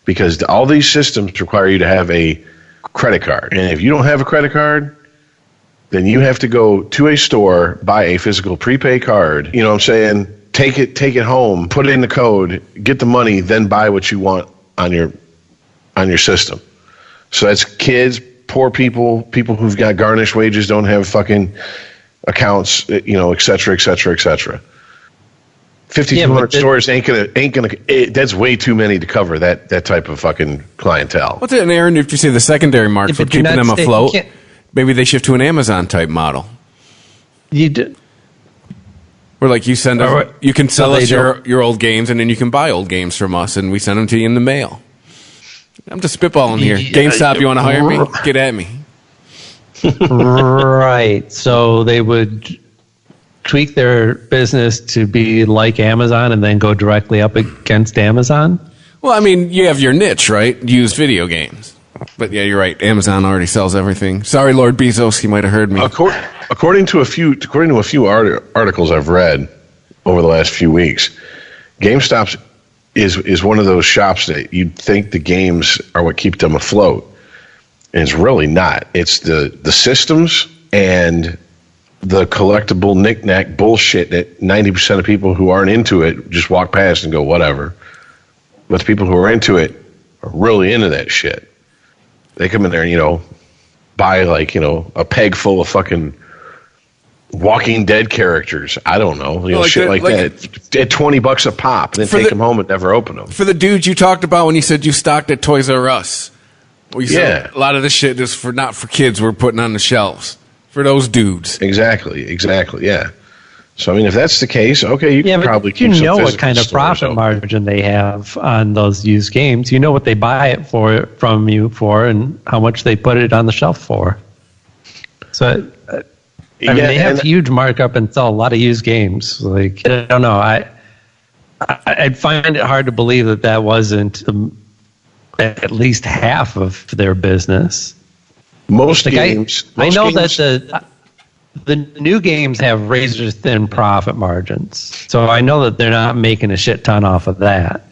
because all these systems require you to have a credit card, and if you don't have a credit card, then you have to go to a store, buy a physical prepaid card. You know what I'm saying? Take it home, put it in the code, get the money, then buy what you want on your system. So that's kids, poor people who've got garnished wages, don't have fucking accounts, et cetera, et cetera, et cetera. 5,200 stores ain't gonna. That's way too many to cover that type of fucking clientele. What's it, Aaron? If you say the secondary market for keeping them afloat, maybe they shift to an Amazon type model. You do. Where like you send us, you can sell us your old games, and then you can buy old games from us, and we send them to you in the mail. I'm just spitballing here. GameStop, you want to hire me? Get at me. Right. So they would tweak their business to be like Amazon and then go directly up against Amazon? Well, I mean, you have your niche, right? Used video games. But yeah, you're right. Amazon already sells everything. Sorry, Lord Bezos, you might have heard me. According to a few articles I've read over the last few weeks, GameStop is one of those shops that you'd think the games are what keep them afloat, and it's really not. It's the systems and the collectible knick-knack bullshit that 90% of people who aren't into it just walk past and go whatever. But the people who are into it are really into that shit. They come in there and buy a peg full of fucking Walking Dead characters. I don't know, shit like that. At $20 a pop, and then take them home and never open them. For the dudes you talked about when you said you stocked at Toys R Us. Well, you said a lot of this shit is not for kids. We're putting on the shelves for those dudes. Exactly. Yeah. So I mean, if that's the case, okay, you can probably keep some what kind of profit margin they have on those used games. You know what they buy it from you for, and how much they put it on the shelf for. So. I mean, they have huge markup and sell a lot of used games. Like, I don't know. I'd find it hard to believe that wasn't at least half of their business. Most games. I know that the new games have razor thin profit margins, so I know that they're not making a shit ton off of that.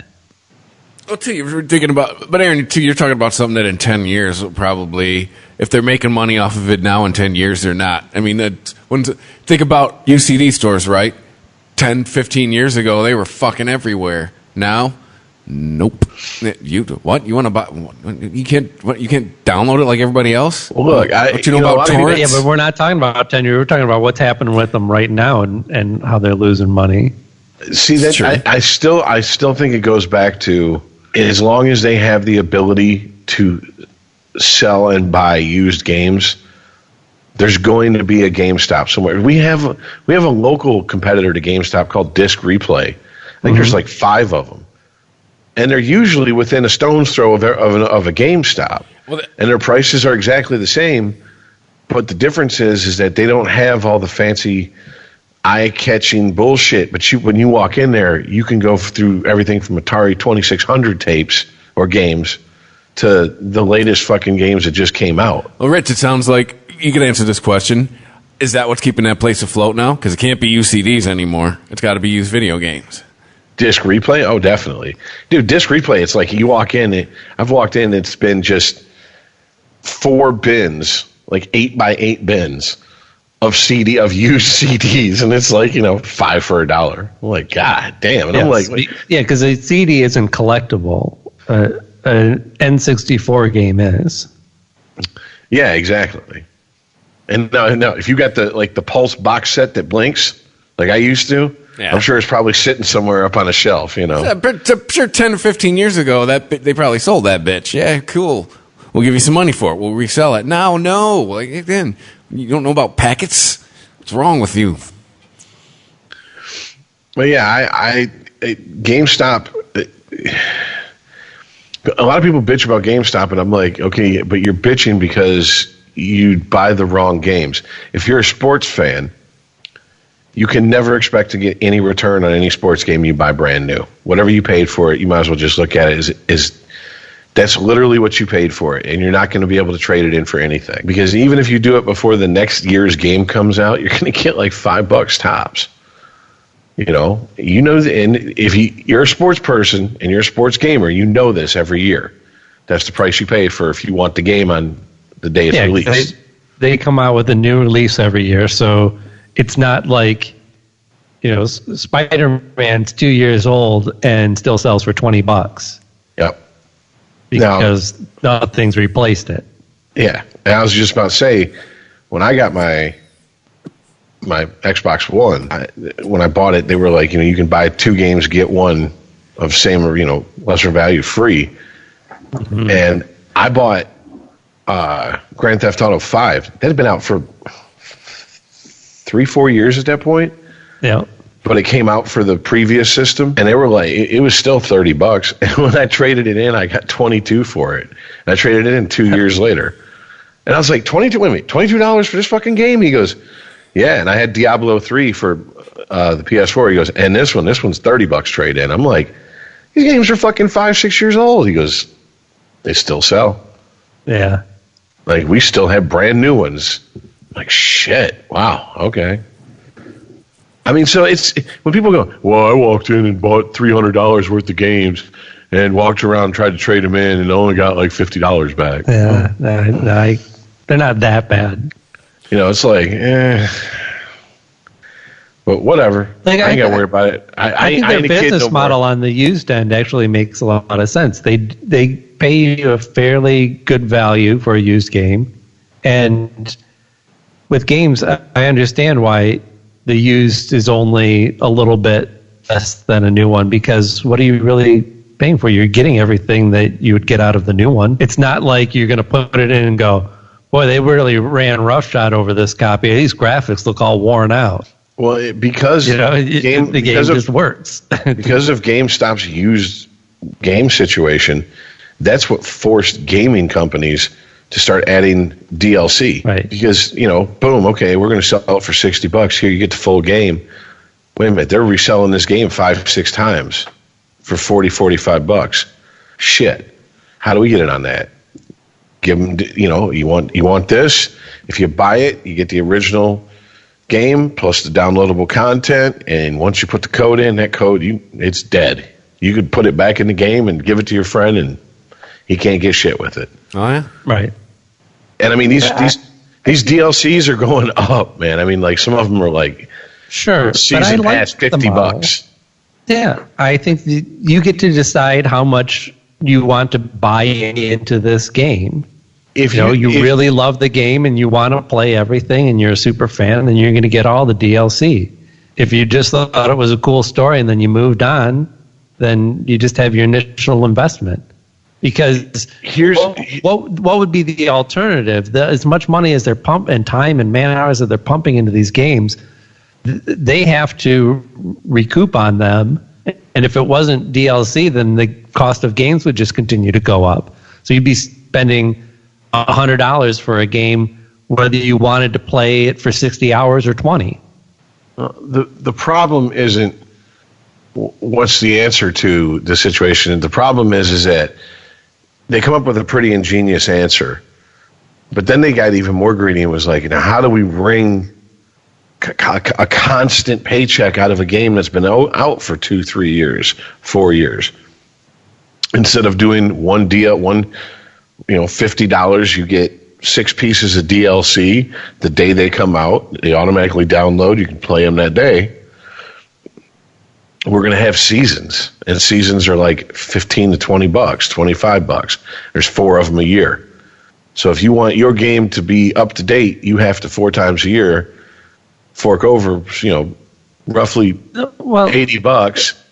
Well, too, you're thinking about, but Aaron, too, you're talking about something that in 10 years will probably, if they're making money off of it now, in 10 years they're not. I mean, think about UCD stores, right? 10, 15 years ago, they were fucking everywhere. Now, nope. You want to buy? You can't download it like everybody else. Well, look, what you know about torrents? Yeah, but we're not talking about 10 years. We're talking about what's happening with them right now and how they're losing money. See, that I still think it goes back to, as long as they have the ability to sell and buy used games, there's going to be a GameStop somewhere. We have a local competitor to GameStop called Disc Replay. I think there's like 5 of them, and they're usually within a stone's throw of a GameStop, and their prices are exactly the same. But the difference is that they don't have all the fancy, eye-catching bullshit. But when you walk in there, you can go through everything from Atari 2600 tapes or games to the latest fucking games that just came out. Well, Rich, it sounds like you could answer this question. Is that what's keeping that place afloat now? Because it can't be used CDs anymore. It's got to be used video games. Disc Replay? Oh, definitely. Dude, Disc Replay, it's like you walk in. I've walked in, it's been just 4 bins, like 8x8 bins of used CDs, and it's like, $5 for $1. I'm like, God damn. And I'm like, yeah, because a CD isn't collectible. An N64 game is. Yeah, exactly. And no, if you got the Pulse box set that blinks, like I used to, I'm sure it's probably sitting somewhere up on a shelf, I'm sure 10 or 15 years ago, they probably sold that bitch. Yeah, cool. We'll give you some money for it. We'll resell it. Now, no. Like, again, you don't know about packets? What's wrong with you? Well, yeah, GameStop. A lot of people bitch about GameStop, and I'm like, okay, but you're bitching because you buy the wrong games. If you're a sports fan, you can never expect to get any return on any sports game you buy brand new. Whatever you paid for it, you might as well just look at it as that's literally what you paid for it, and you're not going to be able to trade it in for anything. Because even if you do it before the next year's game comes out, you're going to get like $5 tops. And if you're a sports person and you're a sports gamer, you know this every year. That's the price you pay for if you want the game on the day it's released. They come out with a new release every year, so it's not like, Spider-Man's 2 years old and still sells for $20. Yep. Because nothing's replaced it. Yeah. And I was just about to say, when I got my Xbox One, when I bought it, they were like, you can buy 2 games, get one of same or, lesser value free. Mm-hmm. And I bought Grand Theft Auto 5. That had been out for 3-4 years at that point. Yeah. But it came out for the previous system, and they were like, it was still $30. And when I traded it in, I got $22 for it. And I traded it in 2 years later. And I was like, $22 for this fucking game? He goes, yeah, and I had Diablo 3 for the PS4. He goes, and this one's $30 trade in. I'm like, these games are fucking 5-6 years old. He goes, they still sell. Yeah. Like, we still have brand new ones. Like, shit. Wow. Okay. I mean, so it's when people go, well, I walked in and bought $300 worth of games and walked around and tried to trade them in and only got like $50 back. Yeah, they're not that bad. It's like, but whatever. Like, I ain't got to worry about it. I think their business model on the used end actually makes a lot of sense. They pay you a fairly good value for a used game, and with games, I understand why the used is only a little bit less than a new one, because what are you really paying for? You're getting everything that you would get out of the new one. It's not like you're going to put it in and go, boy, they really ran roughshod over this copy. These graphics look all worn out. Well, because the game just works. Because of GameStop's used game situation, that's what forced gaming companies to start adding DLC. Right. Because, boom, okay, we're going to sell it for $60. Here, you get the full game. Wait a minute, they're reselling this game 5-6 times for $40-$45. Shit. How do we get it on that? Give them, you want this. If you buy it, you get the original game plus the downloadable content. And once you put the code in, that code, it's dead. You could put it back in the game and give it to your friend, and he can't get shit with it. Oh yeah, right. And I mean these DLCs are going up, man. I mean, like some of them are like season pass $50. Yeah, I think you get to decide how much you want to buy into this game. If you really love the game and you want to play everything and you're a super fan, then you're going to get all the DLC. If you just thought it was a cool story and then you moved on, then you just have your initial investment. Because what would be the alternative? As much money as they're pumping and time and man hours that they're pumping into these games, they have to recoup on them. And if it wasn't DLC, then the cost of games would just continue to go up. So you'd be spending $100 for a game, whether you wanted to play it for 60 hours or 20. The problem isn't what's the answer to the situation. The problem is that they come up with a pretty ingenious answer, but then they got even more greedy and was like, now how do we wring a constant paycheck out of a game that's been out for 2, 3 years, 4 years? Instead of doing one $50, you get 6 pieces of DLC the day they come out. They automatically download. You can play them that day. We're going to have seasons, and seasons are like $15 to $20, $25. There's 4 of them a year. So if you want your game to be up to date, you have to 4 times a year fork over, roughly $80.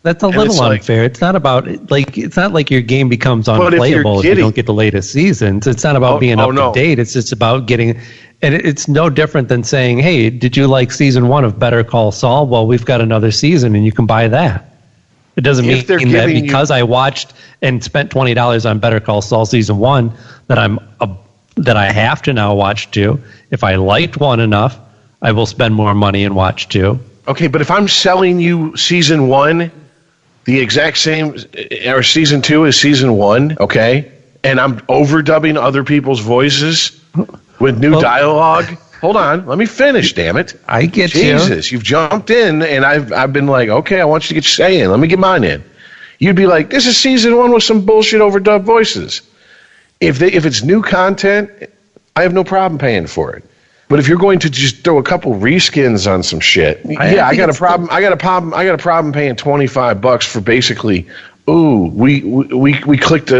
That's a little unfair. It's not about it's not like your game becomes unplayable if you don't get the latest seasons. It's not about being up to date. It's just about getting. And it's no different than saying, "Hey, did you like season 1 of Better Call Saul? Well, we've got another season, and you can buy that." It doesn't mean that because I watched and spent $20 on Better Call Saul season 1 that I have to now watch 2. If I liked 1 enough, I will spend more money and watch 2. Okay, but if I'm selling you season 1, the exact same, or season 2 is season 1, okay, and I'm overdubbing other people's voices with new dialogue. Hold on, let me finish, damn it. I get Jesus, you've jumped in, and I've been like, okay, I want you to get your say in. Let me get mine in. You'd be like, this is season 1 with some bullshit overdubbed voices. If it's new content, I have no problem paying for it. But if you're going to just throw a couple reskins on some shit, I got a problem. I got a problem paying $25 for basically. Ooh, we clicked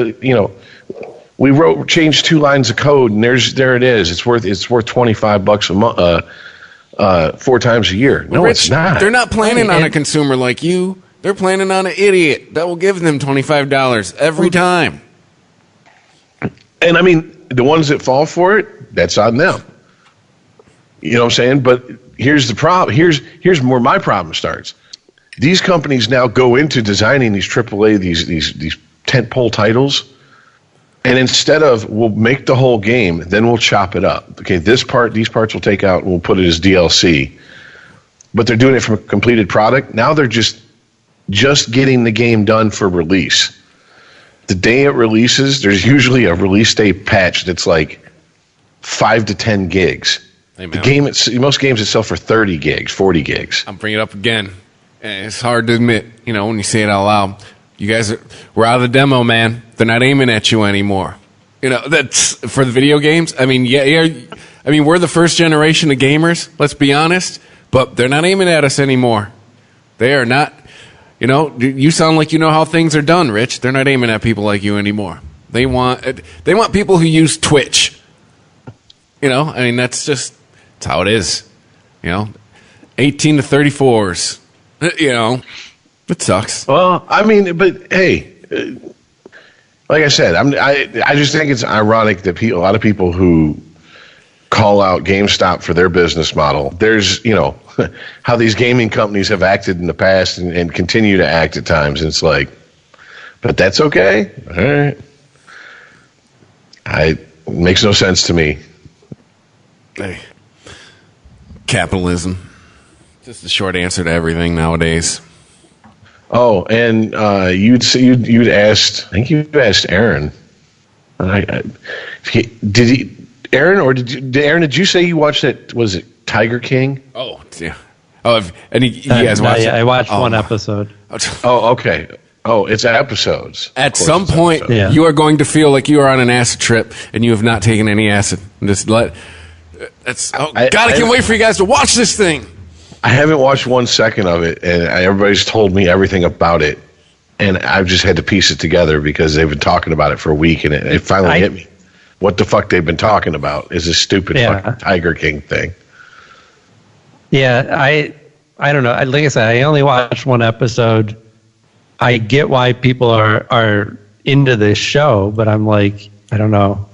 we changed 2 lines of code, and there it is. It's worth $25 a month, 4 times a year. No, Rich, it's not. They're not planning on a consumer like you. They're planning on an idiot that will give them $25 every time. And I mean, the ones that fall for it, that's on them. You know what I'm saying? But here's the problem. Here's where my problem starts. These companies now go into designing these AAA, these tentpole titles, and instead of we'll make the whole game, then we'll chop it up. Okay, these parts we'll take out and we'll put it as DLC. But they're doing it from a completed product. Now they're just getting the game done for release. The day it releases, there's usually a release day patch that's like 5 to 10 gigs. Hey, the game, most games sell for 30 gigs, 40 gigs. I'm bringing it up again. It's hard to admit, when you say it out loud. You guys we're out of the demo, man. They're not aiming at you anymore. That's for the video games. I mean, we're the first generation of gamers, let's be honest, but they're not aiming at us anymore. They are not, you sound like you know how things are done, Rich. They're not aiming at people like you anymore. They want people who use Twitch. That's how it is. 18 to 34s. It sucks. Well, I mean, but hey, like I said, I just think it's ironic that a lot of people who call out GameStop for their business model, there's, how these gaming companies have acted in the past and continue to act at times. And it's like, but that's okay. All right. It makes no sense to me. Hey. Capitalism. Just the short answer to everything nowadays. Oh, and you'd asked. I think you asked Aaron. Aaron, did you say you watched that? Was it Tiger King? Oh, yeah. Oh, and you guys watched it? I watched one episode. Oh, okay. Oh, it's episodes. At some point, you are going to feel like you are on an acid trip, and you have not taken any acid. I can't wait for you guys to watch this thing. I haven't watched 1 second of it, and everybody's told me everything about it, and I've just had to piece it together because they've been talking about it for a week, and it finally hit me. What the fuck they've been talking about is this stupid fucking Tiger King thing. Yeah, I don't know. Like I said, I only watched 1 episode. I get why people are into this show, but I'm like, I don't know.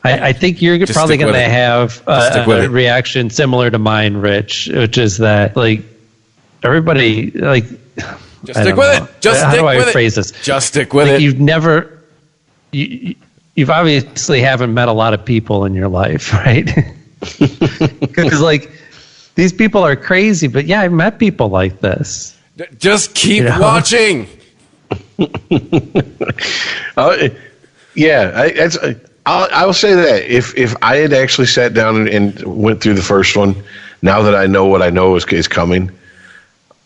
I think you're Just probably stick going with to it. have a reaction similar to mine, Rich, which is that like everybody like. Just stick with it. Just How stick do I with it. phrase this? Just stick with Like, it. You've obviously haven't met a lot of people in your life, right? Because like these people are crazy, but yeah, I've met people like this. Just keep You know? watching. I'll say that if I had actually sat down and went through the first one, now that I know what I know is coming,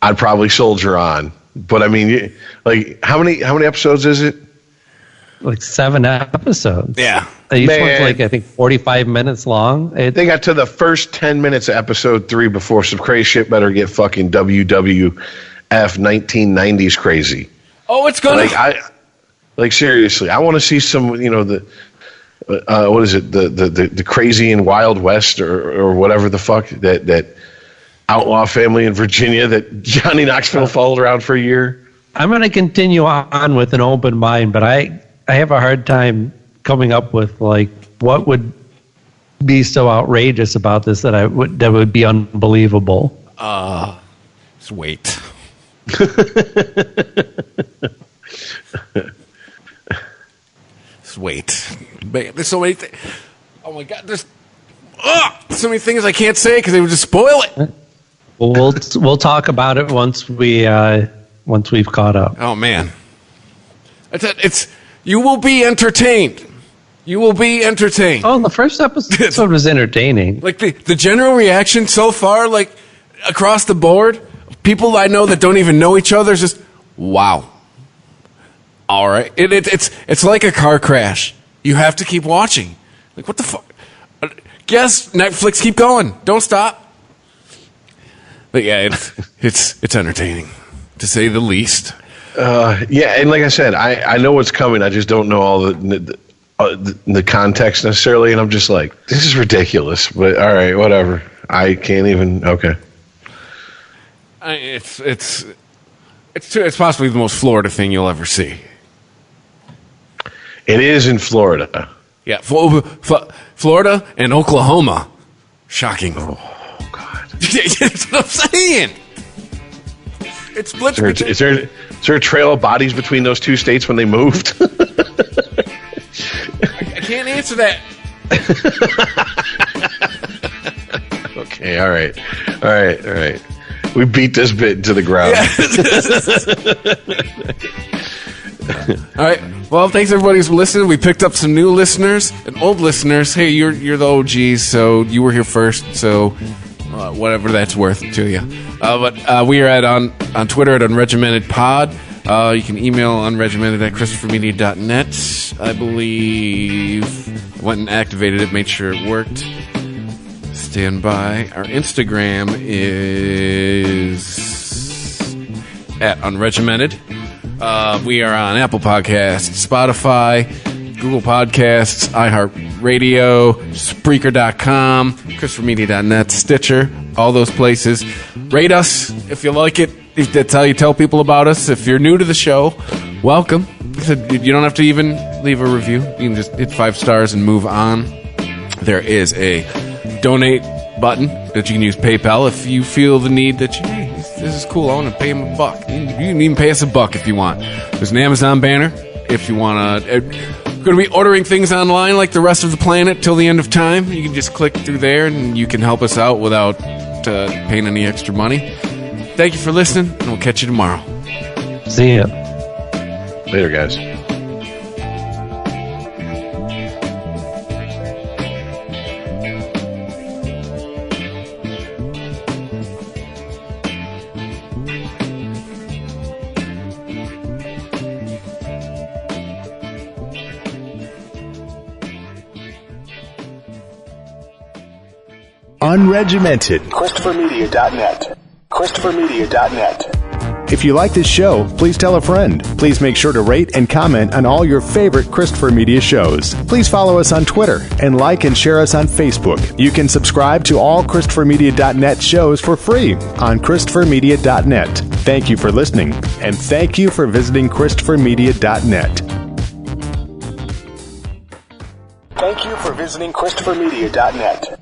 I'd probably soldier on. But I mean, like how many episodes is it? Like 7 episodes. Yeah. Each Man. one's like I think 45 minutes long. They got to the first 10 minutes of episode 3 before some crazy shit better get fucking WWF 1990s crazy. Oh, it's gonna. Like seriously, I want to see some, the what is it, the crazy and Wild West or whatever the fuck that outlaw family in Virginia that Johnny Knoxville followed around for a year. I'm going to continue on with an open mind, but I have a hard time coming up with like what would be so outrageous about this that would be unbelievable. Just wait. Just wait. There's so many things. Oh my god, there's so many things I can't say because they would just spoil it. Well, we'll talk about it once we've caught up. Oh man, it's you will be entertained. You will be entertained. Oh, the first episode was entertaining. Like the general reaction so far, like across the board, people I know that don't even know each other is just wow. All right, it's like a car crash. You have to keep watching. Like what the fuck? Yes, Netflix, keep going. Don't stop. But yeah, it's entertaining to say the least. Yeah, and like I said, I know what's coming. I just don't know all the context necessarily, and I'm just like, this is ridiculous. But all right, whatever. I can't even. Okay. It's possibly the most Florida thing you'll ever see. It is in Florida. Yeah, Florida and Oklahoma. Shocking. Oh God. That's what I'm saying. It splits. Is there a trail of bodies between those two states when they moved? I can't answer that. Okay, all right. We beat this bit to the ground. All right. Well, thanks everybody for listening. We picked up some new listeners and old listeners. Hey, you're the OGs, so you were here first. So whatever that's worth to you. But we are on Twitter at UnregimentedPod. You can email unregimented@ChristopherMedia.net. I believe went and activated it, made sure it worked. Stand by. Our Instagram is at Unregimented. We are on Apple Podcasts, Spotify, Google Podcasts, iHeartRadio, Spreaker.com, ChristopherMedia.net, Stitcher, all those places. Rate us if you like it. If that's how you tell people about us. If you're new to the show, welcome. You don't have to even leave a review. You can just hit 5 stars and move on. There is a donate button that you can use PayPal if you feel the need that hey, this is cool, I want to pay him $1. You can even pay us $1 if you want. There's an Amazon banner if you want to. We're going to be ordering things online like the rest of the planet till the end of time. You can just click through there and you can help us out without paying any extra money. Thank you for listening, and we'll catch you tomorrow. See ya. Later, guys. Unregimented. ChristopherMedia.net. ChristopherMedia.net. If you like this show, please tell a friend. Please make sure to rate and comment on all your favorite Christopher Media shows. Please follow us on Twitter and like and share us on Facebook. You can subscribe to all ChristopherMedia.net shows for free on ChristopherMedia.net. Thank you for listening, and thank you for visiting ChristopherMedia.net. for visiting ChristopherMedia.net.